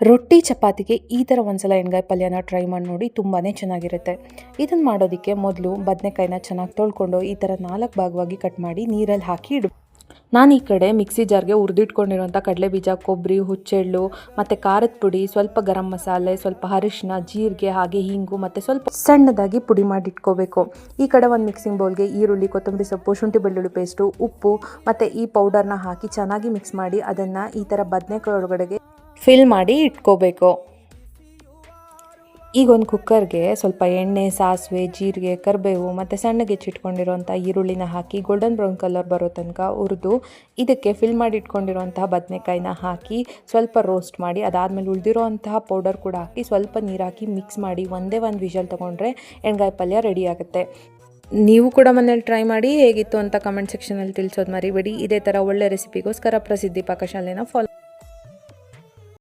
ರೊಟ್ಟಿ ಚಪಾತಿಗೆ ಈ ಥರ ಒಂದ್ಸಲ ಎಣ್ಗಾಯಿ ಪಲ್ಯನ ಟ್ರೈ ಮಾಡಿ ನೋಡಿ, ತುಂಬಾ ಚೆನ್ನಾಗಿರುತ್ತೆ. ಇದನ್ನು ಮಾಡೋದಕ್ಕೆ ಮೊದಲು ಬದನೆಕಾಯಿನ ಚೆನ್ನಾಗಿ ತೊಳ್ಕೊಂಡು ಈ ಥರ 4 ಭಾಗವಾಗಿ ಕಟ್ ಮಾಡಿ ನೀರಲ್ಲಿ ಹಾಕಿ ಇಡು. ನಾನು ಈ ಕಡೆ ಮಿಕ್ಸಿ ಜಾರ್ಗೆ ಹುರಿದಿಟ್ಕೊಂಡಿರೋಂಥ ಕಡಲೆಬೀಜ, ಕೊಬ್ಬರಿ, ಹುಚ್ಚೆಳ್ಳು ಮತ್ತು ಖಾರದ ಪುಡಿ, ಸ್ವಲ್ಪ ಗರಂ ಮಸಾಲೆ, ಸ್ವಲ್ಪ ಅರಿಶಿನ, ಜೀರಿಗೆ, ಹಾಗೆ ಹಿಂಗು ಮತ್ತು ಸ್ವಲ್ಪ ಸಣ್ಣದಾಗಿ ಪುಡಿ ಮಾಡಿ ಇಟ್ಕೋಬೇಕು. ಈ ಕಡೆ ಒಂದು ಮಿಕ್ಸಿಂಗ್ ಬೌಲ್ಗೆ ಈರುಳ್ಳಿ, ಕೊತ್ತಂಬರಿ ಸೊಪ್ಪು, ಶುಂಠಿ ಬೆಳ್ಳುಳ್ಳಿ ಪೇಸ್ಟು, ಉಪ್ಪು ಮತ್ತು ಈ ಪೌಡರ್ನ ಹಾಕಿ ಚೆನ್ನಾಗಿ ಮಿಕ್ಸ್ ಮಾಡಿ ಅದನ್ನು ಈ ಥರ ಬದನೆಕಾಯಿ ಒಳಗಡೆಗೆ ಫಿಲ್ ಮಾಡಿ ಇಟ್ಕೋಬೇಕು. ಈಗ ಒಂದು ಕುಕ್ಕರ್ಗೆ ಸ್ವಲ್ಪ ಎಣ್ಣೆ, ಸಾಸಿವೆ, ಜೀರಿಗೆ, ಕರಿಬೇವು ಮತ್ತು ಸಣ್ಣಗೆ ಹೆಚ್ಚಿಟ್ಕೊಂಡಿರೋಂಥ ಈರುಳ್ಳಿನ ಹಾಕಿ ಗೋಲ್ಡನ್ ಬ್ರೌನ್ ಕಲರ್ ಬರೋ ತನಕ ಹುರಿದು ಇದಕ್ಕೆ ಫಿಲ್ ಮಾಡಿ ಇಟ್ಕೊಂಡಿರೋಂತಹ ಬದನೆಕಾಯಿನ ಹಾಕಿ ಸ್ವಲ್ಪ ರೋಸ್ಟ್ ಮಾಡಿ, ಅದಾದಮೇಲೆ ಉಳಿದಿರೋಂತಹ ಪೌಡರ್ ಕೂಡ ಹಾಕಿ ಸ್ವಲ್ಪ ನೀರು ಹಾಕಿ ಮಿಕ್ಸ್ ಮಾಡಿ ಒಂದೇ ಒಂದು ವಿಷಲ್ ತೊಗೊಂಡ್ರೆ ಎಣ್ಗಾಯಿ ಪಲ್ಯ ರೆಡಿ ಆಗುತ್ತೆ. ನೀವು ಕೂಡ ಮನೇಲಿ ಟ್ರೈ ಮಾಡಿ ಹೇಗಿತ್ತು ಅಂತ ಕಮೆಂಟ್ ಸೆಕ್ಷನಲ್ಲಿ ತಿಳಿಸೋದು ಮರಿಬೇಡಿ. ಇದೇ ಥರ ಒಳ್ಳೆ ರೆಸಿಪಿಗೋಸ್ಕರ ಪ್ರಸಿದ್ಧಿ ಪಾಕಶಾಲೆನ ಫಾಲೋ